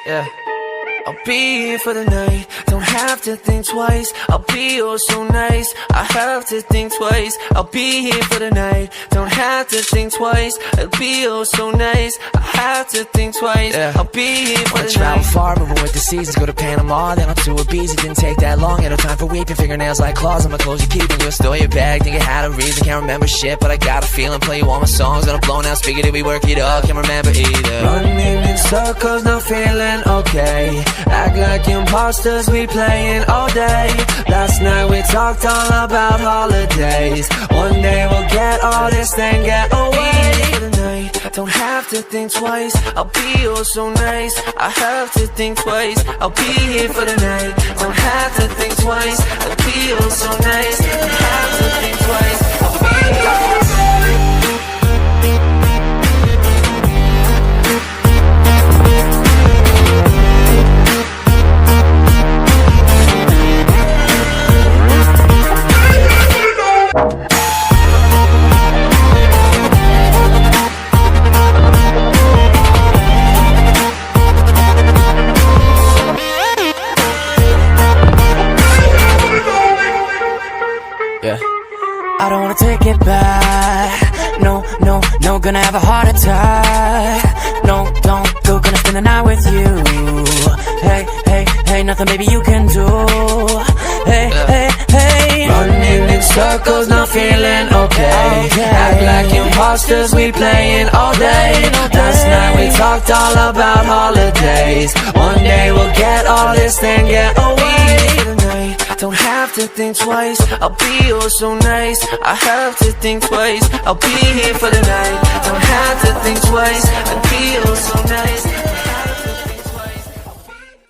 Yeah. I'll be here for the night, don't have to think twice. I'll be oh so nice, I have to think twice. I'll be here for the night, don't have to think twice. I'll be oh so nice, I have to think twice. Yeah. I'll be here for the night. Travel far, moving with the seasons, go to Panama, then up to Ibiza. It didn't take that long, ain't no time for weeping. Fingernails like claws on my clothes you keep, and you'll store your bag. Think it had a reason, can't remember shit, but I got a feeling. Play you all my songs, gonna blow now, speaker till we work it up. Can't remember either. Running in circles, not feeling okay. Act like imposters, we playing all day. Last night we talked all about holidays. One day we'll get all this, then get away. For the night, don't have to think twice. I'll be oh so nice, I have to think twice. I'll be here for the night, don't have to think twice. I'll be oh so nice, I have to think twice. I'll be here. I don't wanna take it back. No, no, no, gonna have a heart attack. No, don't go, gonna spend the night with you. Hey, hey, hey, nothing baby you can do. Hey, hey, hey. Running in circles, not feeling okay. Act like imposters, we playing all day. Last night we talked all about holidays. One day we'll get all this, then get away. Don't have to think twice, I'll be oh so nice. I have to think twice, I'll be here for the night. Don't have to think twice, I'll be oh so nice.